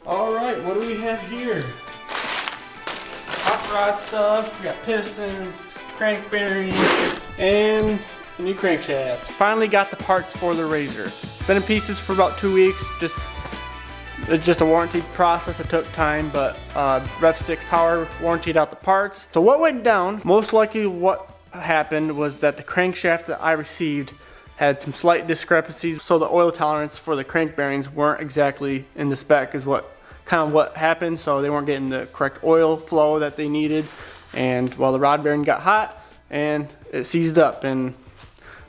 All right, what do we have here? Hot rod stuff. We got pistons, crank bearings, and a new crankshaft. Finally got the parts for the RZR. It's been in pieces for about 2 weeks. It's just a warranty process. It took time, but Rev 6 Power warrantied out the parts. So what went down, most likely what happened was that the crankshaft that I received had some slight discrepancies. So the oil tolerance for the crank bearings weren't exactly in the spec is what happened. So they weren't getting the correct oil flow that they needed. And well, the rod bearing got hot and it seized up, and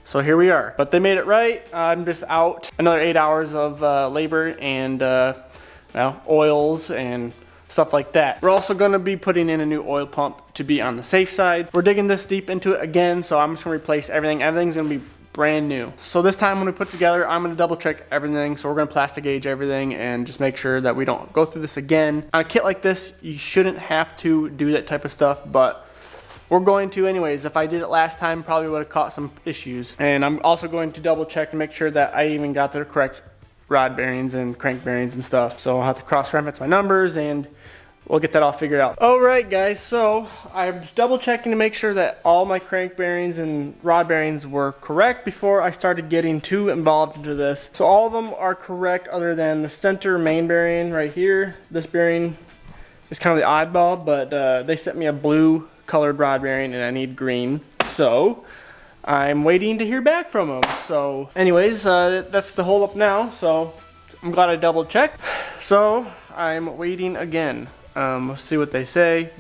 so here we are. But they made it right. I'm just out another 8 hours of labor and well, oils and stuff like that. We're also going to be putting in a new oil pump to be on the safe side. We're digging this deep into it again, so I'm just going to replace everything. Everything's going to be brand new. So this time when we put it together, I'm going to double check everything. So we're going to plastic gauge everything and just make sure that we don't go through this again. On a kit like this, you shouldn't have to do that type of stuff, but we're going to anyways. If I did it last time, probably would have caught some issues. And I'm also going to double check to make sure that I even got the correct rod bearings and crank bearings and stuff. So I'll have to cross-reference my numbers and we'll get that all figured out. All right, guys, so I'm double checking to make sure that all my crank bearings and rod bearings were correct before I started getting too involved into this. So all of them are correct other than the center main bearing right here. This bearing is kind of the oddball, but they sent me a blue colored rod bearing and I need green. So I'm waiting to hear back from them. So anyways, that's the hold up now. So I'm glad I double checked. So I'm waiting again. We'll see what they say.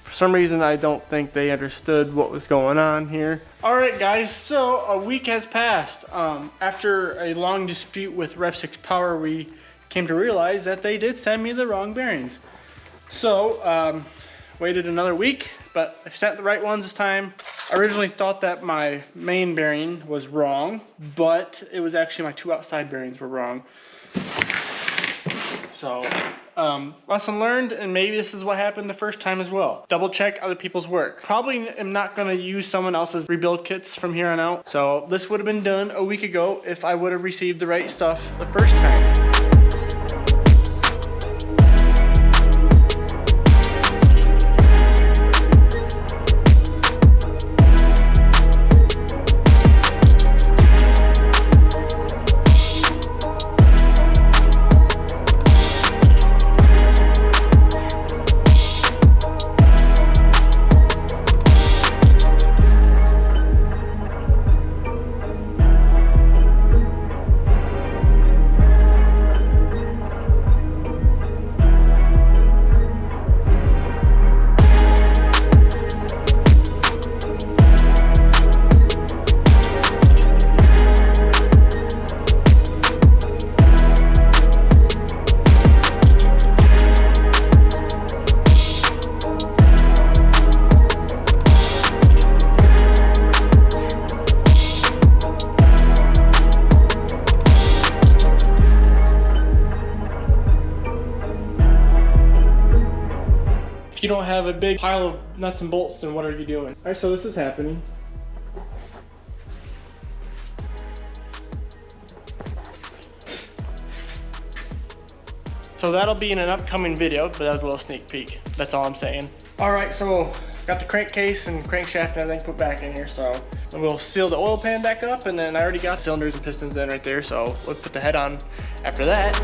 For some reason, I don't think they understood what was going on here. All right, guys, so a week has passed. After a long dispute with Rev 6 Power, we came to realize that they did send me the wrong bearings. So waited another week, but I sent the right ones this time. I originally thought that my main bearing was wrong, but it was actually my two outside bearings were wrong. So lesson learned, and maybe this is what happened the first time as well. Double check other people's work. Probably am not going to use someone else's rebuild kits from here on out. So this would have been done a week ago if I would have received the right stuff the first time. If you don't have a big pile of nuts and bolts, then what are you doing? All right, so this is happening. So that'll be in an upcoming video, but that was a little sneak peek. That's all I'm saying. All right, so got the crankcase and crankshaft and everything put back in here. So we'll seal the oil pan back up, and then I already got cylinders and pistons in right there. So we'll put the head on after that.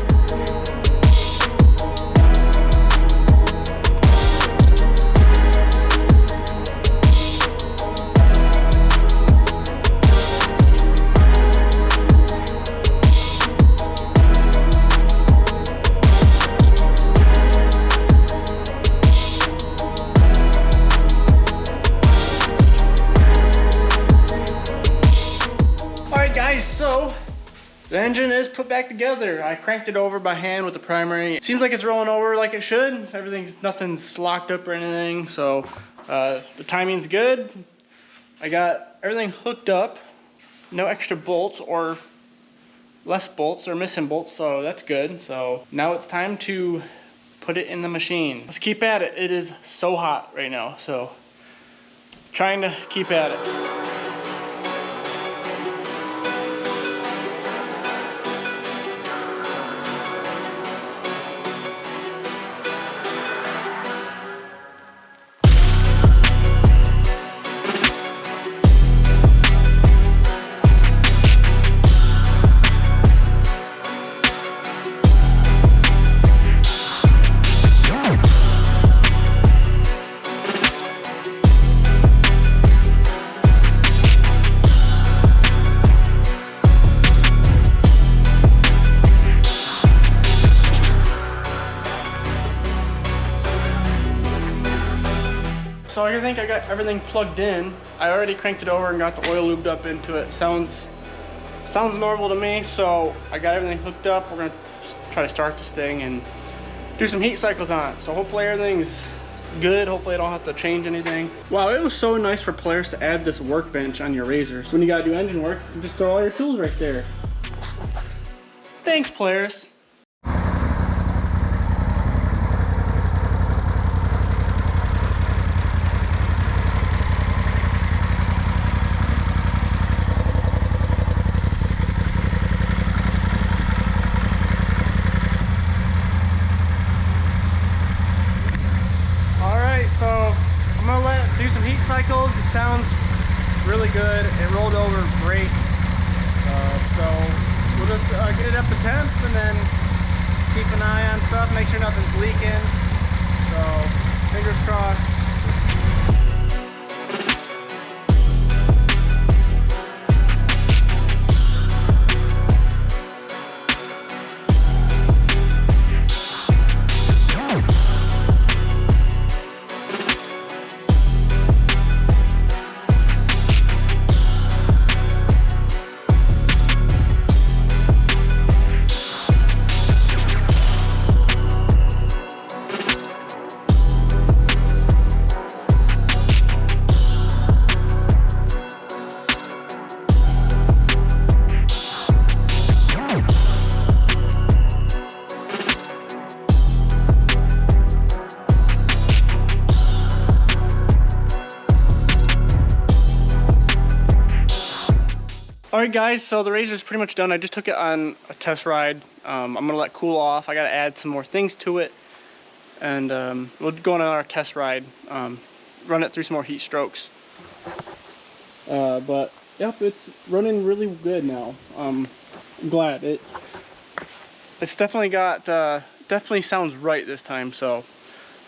Guys, so the engine is put back together. I cranked it over by hand with the primary. Seems like it's rolling over like it should. Nothing's locked up or anything, so the timing's good. I got everything hooked up, no extra bolts or less bolts or missing bolts, so that's good. So now it's time to put it in the machine. Let's keep at it. It is so hot right now, so trying to keep at it. so I think I got everything plugged in. I already cranked it over and got the oil lubed up into it. Sounds normal to me, so I got everything hooked up. We're gonna try to start this thing and do some heat cycles on it. So hopefully everything's good. Hopefully I don't have to change anything. Wow, it was so nice for Polaris to add this workbench on your RZR. So when you gotta do engine work, you can just throw all your tools right there. Thanks, Polaris. So I'm gonna do some heat cycles. It sounds really good. It rolled over great. So we'll just get it up to temp and then keep an eye on stuff, make sure nothing's leaking. So fingers crossed. Alright guys, so the RZR is pretty much done. I just took it on a test ride. I'm going to let it cool off. I got to add some more things to it. And we'll go on our test ride. Run it through some more heat strokes. But yep, it's running really good now. I'm glad. It's definitely got, definitely sounds right this time. So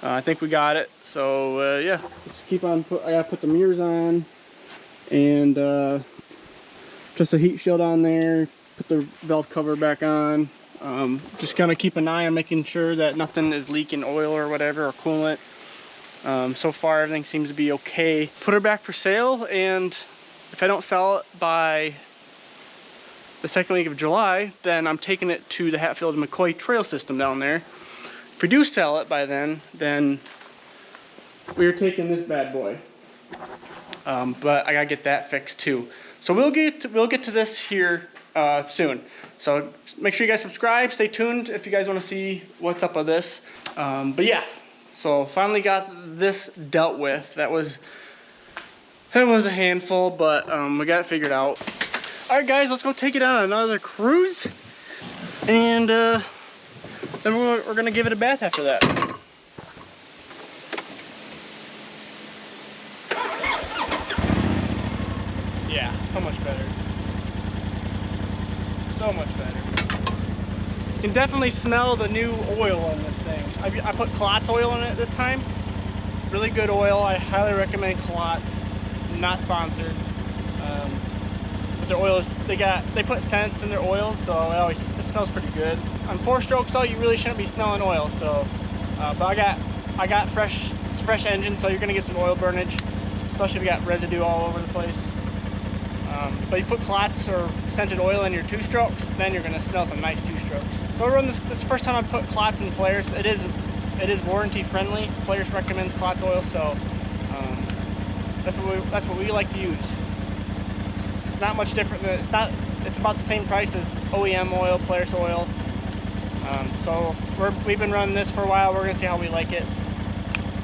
I think we got it. So yeah, let's keep on, I got to put the mirrors on. And just a heat shield on there, put the valve cover back on. Just gonna keep an eye on making sure that nothing is leaking oil or whatever, or coolant. So far everything seems to be okay. Put her back for sale, and if I don't sell it by the second week of July, then I'm taking it to the Hatfield and McCoy trail system down there. If we do sell it by then we're taking this bad boy. But I gotta get that fixed too. So we'll get to this here soon. So make sure you guys subscribe, stay tuned if you guys want to see what's up with this. But yeah, so finally got this dealt with. It was a handful, but we got it figured out. All right, guys, let's go take it on another cruise, and then we're gonna give it a bath after that. Yeah, so much better. So much better. You can definitely smell the new oil on this thing. I put Klotz oil in it this time. Really good oil. I highly recommend Klotz. Not sponsored. But their oil is, they put scents in their oil, so it smells pretty good. On 4-strokes though, you really shouldn't be smelling oil. So, but I got fresh engine, so you're gonna get some oil burnage, especially if you got residue all over the place. But you put Klotz or scented oil in your 2-strokes, then you're going to smell some nice 2-strokes. So I run this is the first time I put Klotz in the Polaris. It is warranty friendly. Polaris recommends Klotz oil, so that's what we like to use. It's not much different. It's about the same price as OEM oil, Polaris oil. So we've been running this for a while. We're going to see how we like it.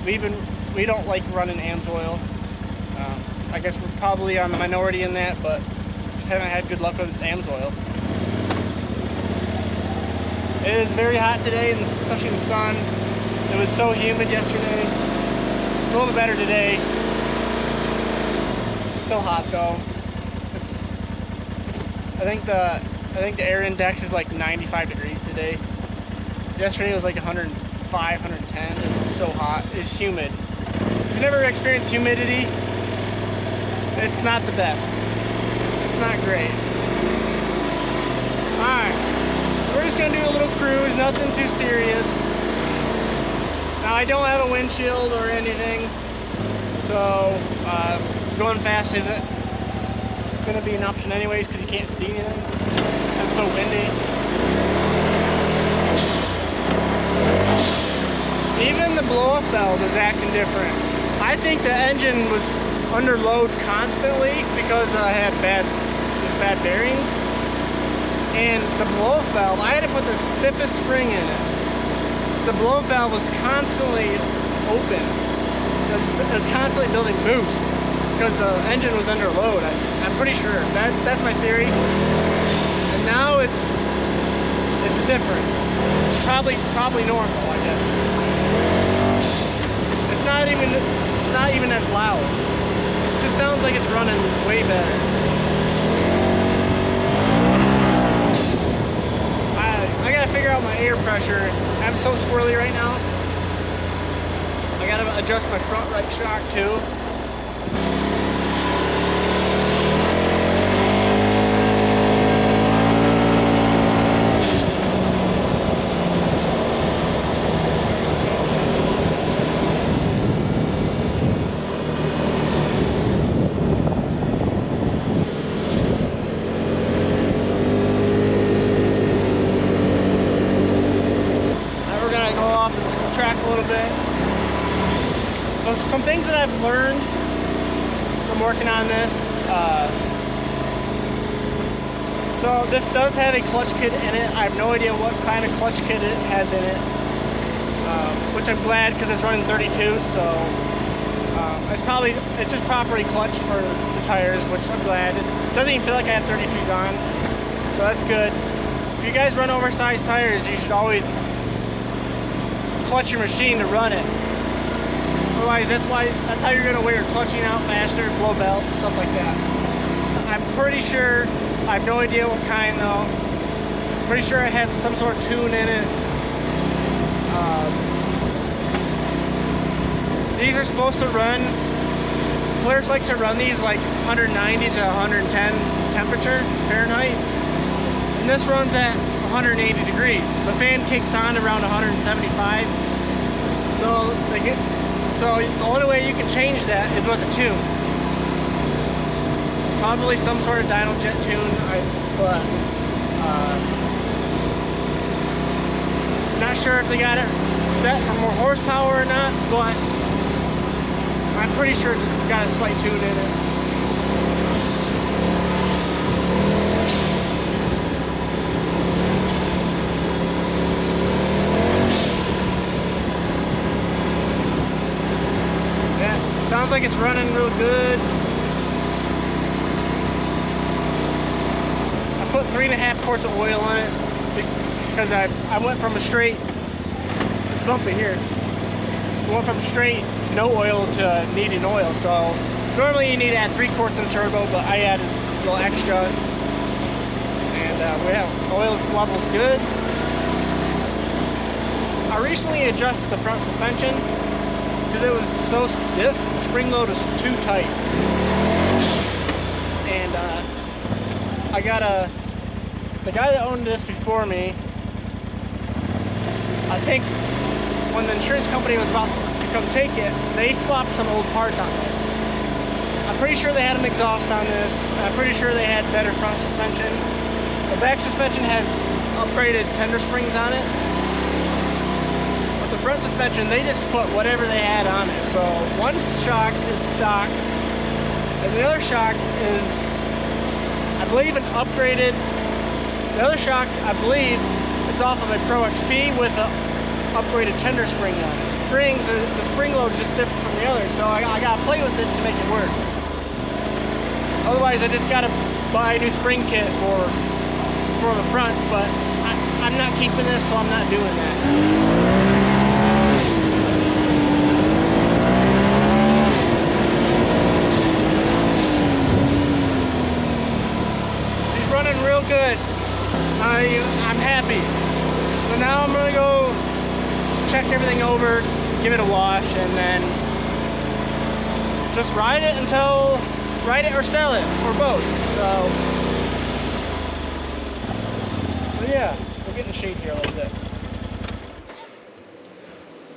We don't like running AMS oil. I guess we're probably on the minority in that, but just haven't had good luck with AMS oil. It is very hot today, and especially in the sun. It was so humid yesterday. It's a little bit better today. Still hot though. I think the air index is like 95 degrees today. Yesterday it was like 105, 110. It's just so hot. It's humid. If you've never experienced humidity, it's not the best. It's not great. Alright, we're just gonna do a little cruise, nothing too serious. Now I don't have a windshield or anything, So going fast isn't gonna be an option anyways because you can't see anything. It's so windy. Even the blow-off valve is acting different. I think the engine was under load constantly because I had bad bearings. And the blow-off valve, I had to put the stiffest spring in it. The blow-off valve was constantly open. It was constantly building boost because the engine was under load. I'm pretty sure. That's my theory. And now it's different. Probably normal, I guess. It's not even as loud. It just sounds like it's running way better. I gotta figure out my air pressure. I'm so squirrely right now. I gotta adjust my front right shock too. Track a little bit. So some things that I've learned from working on this. So this does have a clutch kit in it. I have no idea what kind of clutch kit it has in it, which I'm glad because it's running 32. So it's just properly clutched for the tires, which I'm glad. It doesn't even feel like I have 32s on, so that's good. If you guys run oversized tires, you should always clutch your machine to run it. Otherwise, that's how you're gonna wear your clutching out faster, blow belts, stuff like that. I'm pretty sure, I have no idea what kind though. Pretty sure it has some sort of tune in it. These are supposed to run, Polaris likes to run these like 190 to 110 temperature Fahrenheit. And this runs at 180 degrees. The fan kicks on around 175. So the only way you can change that is with a tune. Probably some sort of dyno jet tune, but not sure if they got it set for more horsepower or not, but I'm pretty sure it's got a slight tune in it. Sounds like it's running real good. I put 3.5 quarts of oil on it because I went from a straight, it's bumpy here. I went from straight no oil to needing oil. So normally you need to add 3 quarts in the turbo, but I added a little extra. And oil level's good. I recently adjusted the front suspension because it was so stiff. The spring load was too tight. And the guy that owned this before me, I think when the insurance company was about to come take it, they swapped some old parts on this. I'm pretty sure they had an exhaust on this. I'm pretty sure they had better front suspension. The back suspension has upgraded tender springs on it. The front suspension, they just put whatever they had on it. So one shock is stock, and the other shock is, I believe, an upgraded. The other shock, I believe, is off of a Pro XP with an upgraded tender spring on it. The spring load is just different from the other, so I gotta play with it to make it work. Otherwise, I just gotta buy a new spring kit for the fronts, but I'm not keeping this, so I'm not doing that. Running real good. I'm happy. So now I'm gonna go check everything over, give it a wash, and then just ride it or sell it, or both. So yeah, we'll get in the shade here a little bit.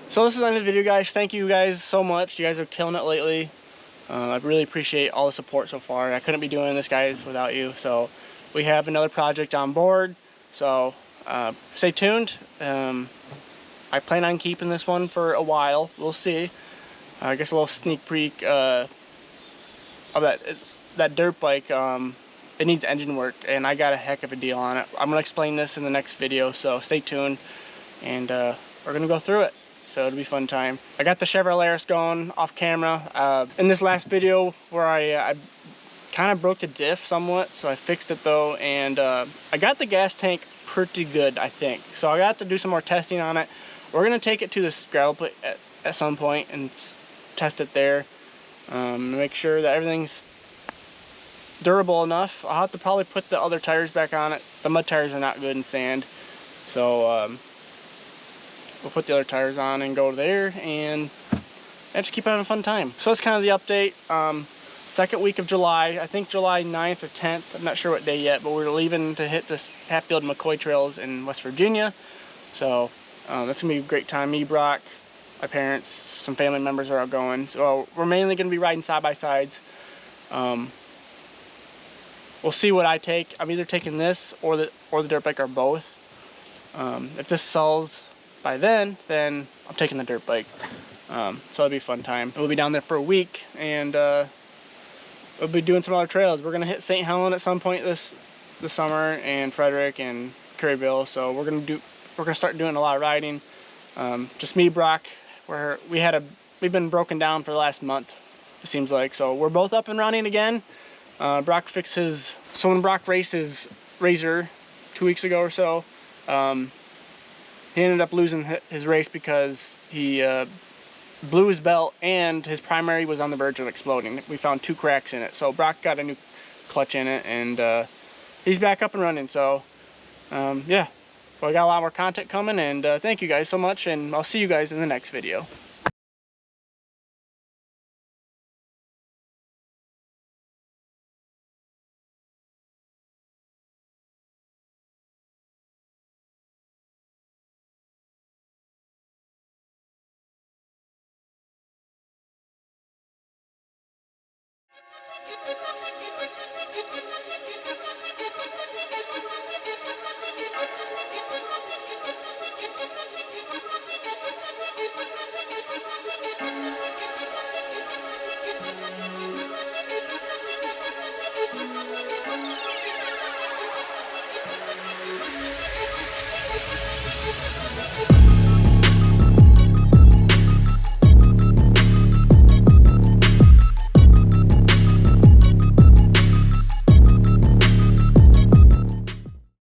So this is the end of the video, guys. Thank you guys so much. You guys are killing it lately. I really appreciate all the support so far. I couldn't be doing this, guys, without you. So we have another project on board. So stay tuned. I plan on keeping this one for a while. We'll see. I guess a little sneak peek of that dirt bike. It needs engine work, and I got a heck of a deal on it. I'm gonna explain this in the next video, so stay tuned, and we're gonna go through it. So it'll be a fun time. I got the Chevrolet going off camera. In this last video where I kind of broke the diff somewhat, so I fixed it though, and I got the gas tank pretty good, I think. So I got to do some more testing on it. We're gonna take it to this gravel pit at some point and test it there. Make sure that everything's durable enough. I'll have to probably put the other tires back on it. The mud tires are not good in sand, so we'll put the other tires on and go there and just keep having a fun time. So that's kind of the update. Second week of July, I think July 9th or 10th, I'm not sure what day yet, but we're leaving to hit this Hatfield McCoy trails in West Virginia. So that's gonna be a great time. Me, Brock, my parents, some family members are out going. So we're mainly gonna be riding side-by-sides. We'll see what I take. I'm either taking this or the dirt bike, or both. If this sells by then I'm taking the dirt bike. So it'll be a fun time. We'll be down there for a week, and we'll be doing some other trails. We're gonna hit St. Helen at some point this summer, and Frederick and Curryville. So we're gonna start doing a lot of riding. Just me, Brock. We've been broken down for the last month, it seems like. So we're both up and running again. Brock fixed his. So when Brock raced his RZR 2 weeks ago or so, he ended up losing his race because he blew his belt, and his primary was on the verge of exploding. We found 2 cracks in it. So Brock got a new clutch in it, and he's back up and running. So yeah, well, I got a lot more content coming, and thank you guys so much, and I'll see you guys in the next video.